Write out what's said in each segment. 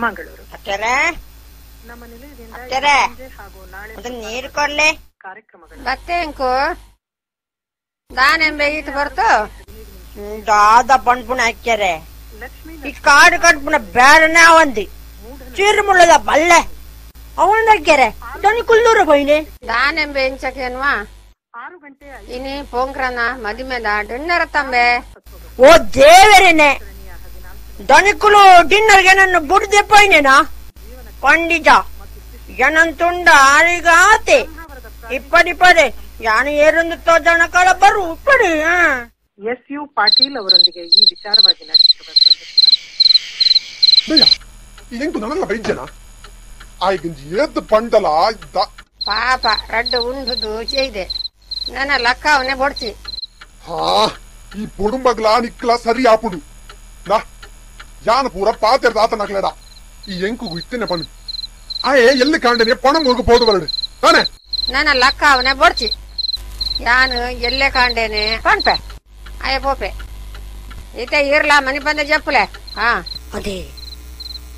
ಮಂಗಳೂರು. ನಮ್ಮ ನಿಲಯದಿಂದ ನೀರು ಕೊಡ್ಲೆ ಕಾರ್ಯಕ್ರಮಗಳು ಬತ್ತೇಂಕು ದಾನೆಂಬೆ ಈಟ್ ಬರ್ತು ದಾದ ಪಂಡ್ಪುಣ ಹಾಕ್ಯಾರೆ ಲಕ್ಷ್ಮೀ ಈ ಕಾಡು ಕಟ್ಪುಣ ಬೇಡನೆ ಅವಂದಿ ಚೀರ್ಮುಳ್ಳದ ಬಲ್ಲೆ ಅವನ ಹಾಕ್ಯಾರೆ ದನಿ ಕುಲ್ಲೂರ ಬೈನೆ ದಾನೆಂಬೆ ಇಂಚಕೇನ್ವಾ 6 ಗಂಟೆ ಇನಿ ಪೋಂಕ್ರನ ಮದಿಮೆದ ಡಿನ್ನರ್ ತಂಬೆ ಓ ದೇವರೇನೆ ದನಿಕುಲು ಡಿನ್ನರ್ಗೆ ನನ್ನ ಬುಡ್ದೆ ಪೈನೇನಾ ಪಂಡಿತ ಜನಂತುಂಡ ಆರಿಗಾತೆ ಇಪ್ಪಡಿಪಡೆ ಯಾನು ಏರೊಂದು ತೋಜನ ಕಳ ಬರು ಇಪ್ಪಡಿ SU ಪಾಟೀಲ್ ಅವರೊಂದಿಗೆ ಈ ವಿಚಾರವಾಗಿ ನಡೆಸಿರುವ ಸಂದರ್ಶನ. ಎಂಕು ನನಲ್ಲ ಬೈಜನ ಆಯ್ಗಂಜಿ ಏದ್ ಪಂಡಲ ಪಾಪ ರಡ್ಡು ಉಂಡುದು ಚೇಯ್ದೆ ನನ್ನ ಲಕ್ಕ ಅವನೇ ಬೊಡ್ಚಿ ಹಾ ಈ ಪೊಡುಂಬಗ್ಲ ನಿಕ್ಲ ಸರಿ ಆಪುಡು ನಾ ಯಾನ ಪೂರ ಪಾತೆರ್ದ ಆತ ನಕ್ಲೆಡ ಈ ಎಂಕು ಇತ್ತೇನೆ ಪಣ್ಣು ಆಯೆ ಎಲ್ಲಿ ಕಾಂಡನೆ ಪಣ ಮುರುಗು ಪೋದು ಬರಡು ತಾನೆ ನನ್ನ ಲಕ್ಕ ಅವನೇ ಬೊಡ್ಚಿ ಯಾನು ಎಲ್ಲೇ ಕಾಂಡೇನೆ ಪಣ್ಪೆ ಅಯ್ಯ ಪೋಪೆ ಈತೆ ಇರ್ಲಾ ಮನಿ ಬಂದ ಜಪ್ಪಲೆ ಹಾ ಅದೇ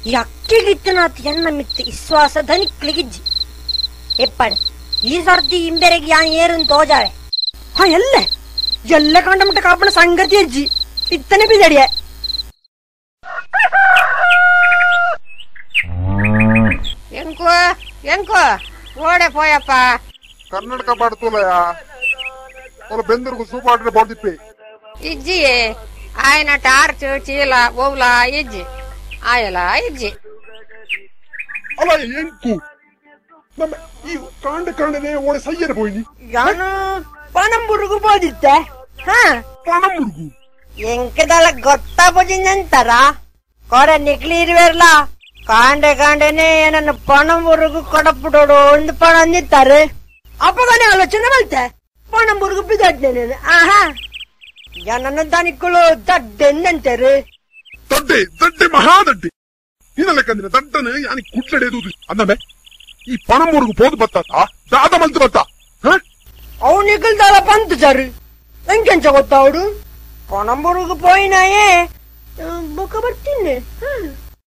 ಈ ಅಕ್ಕಿಗಿತ್ತನಾತ್ ಎನ್ನ ಮಿತ್ತು ವಿಶ್ವಾಸ ಧನಿಕ್ಲಿಗಿಜ್ಜಿ ಎಪ್ಪಡೆ ಈ ಸರ್ತಿ ಇಂಬೆರೆಗೆ ಯಾನ್ ಏರನ್ ತೋಜಾವೆ ಹಾ ಎಲ್ಲ ಕಂಡ ಮಟ್ಟ ಕಾಪಣ ಸಂಗತಿ ಅಜ್ಜಿ ಇತ್ತನೆ ಬಿದಡಿಯ ಎಂಕು ಎಂಕು ಓಡೆ ಪೋಯಪ್ಪ ಕರ್ನಾಟಕ ಬಾಡ್ತೋಲಯ ಅವಳ ಬೆಂದರ್ಗು ಸೂಪಾಡ್ರೆ ಬಾಡ್ದಿಪ್ಪೆ ಇಜ್ಜಿ ఆయన ಟಾರ್ಚ್ ಚೀಲ ಬೋವ್ಲ ಇಜ್ಜಿ ಆಯಲ ಇಜ್ಜಿ ಅಲ್ಲ ಎಂಕು ನಮ್ಮ ಈ ಕಾಂಡನೆ ಓಡೆ ಸಯ್ಯರ ಪೋಯ್ನಿ ಯಾನು ಪಣಂಬುರುಗು ಬೋದಿತ್ತೆ ಹಾ ಪಣ ಮುರುಗು ಎಂಕದಲ್ಲ ಗೊತ್ತಾ ಬುಜಿಂದಂತಾರ ಕೊಡ ನಿಕ್ಲಿ ಇರುವೆರ್ಲ ಕಾಂಡೆನೆ ನನ್ನ ಪಣಂಬುರುಗು ಕೊಡಪುಡೋಡು ಒಂದು ಪಣ ಅಂದಿತ್ತಾರೆ ಅಪ್ಪಗಾನೆ ಆಲೋಚನೆ ಬಲ್ತೆ ಪಣಂಬುರುಗು ಬಿದ್ದಡ್ನೆ ಆಹಾ ನನ್ನ ದನಿಕ್ಕಳು ದಡ್ಡೆನ್ನಂತಾರೆ ದಡ್ಡೆ ಮಹಾದಡ್ಡೆ ಇನ್ನ ಲೆಕ್ಕಂದ್ರೆ ದಡ್ಡನ ಯಾನಿ ಕುಟ್ಲಡೆದು ಅಂದಮೆ ಈ ಪಣ ಮುರುಗು ಪೋದು ಬತ್ತಾತ ದಾದ ಮಲ್ತು ಬತ್ತ ಅವು ನಿಖಲ್ದಾಲ ಪಂತು ಸರ್ ಎಂಕೆಂಚ ಗೊತ್ತಾ ಅವಡು ಪಣಂಬುರುಗು ಪೋಯಿನಾಯೇ ಬೊಕ್ಕ ಬರ್ತೀನಿ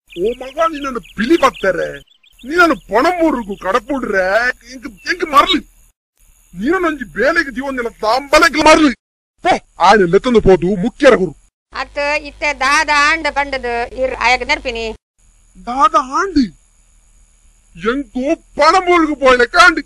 ಓ ಮಗ ನೀನನ್ನು ಪಿಲಿ ಬತ್ತಾರೆ ನೀನನ್ನು ಪಣ ಮುರುಗು ಕಡಪುಡ್ರೆ ಎಂಕ ಮರ್ಲಿ ನೀನೊಂಜಿ ಬೇಲೆಗೆ ಜೀವನ ದಾಂಬಲೆಗೆ ಮರ್ಲಿ ಆಯ್ನ ಲೆತ್ತಂದು ಪೋದು ಮುಖ್ಯರ ಗುರು ಅತ್ತ ಇತ್ತೆ ದಾದ ಆಂಡ ಪಂಡದು ಇರ್ ಆಯಕ ನೆರ್ಪಿನಿ ದಾದ ಆಂಡಿ ಎಂಕು ಪಣ ಮುರುಗು ಪೋಯ್ಲೆ ಕಾಂಡಿ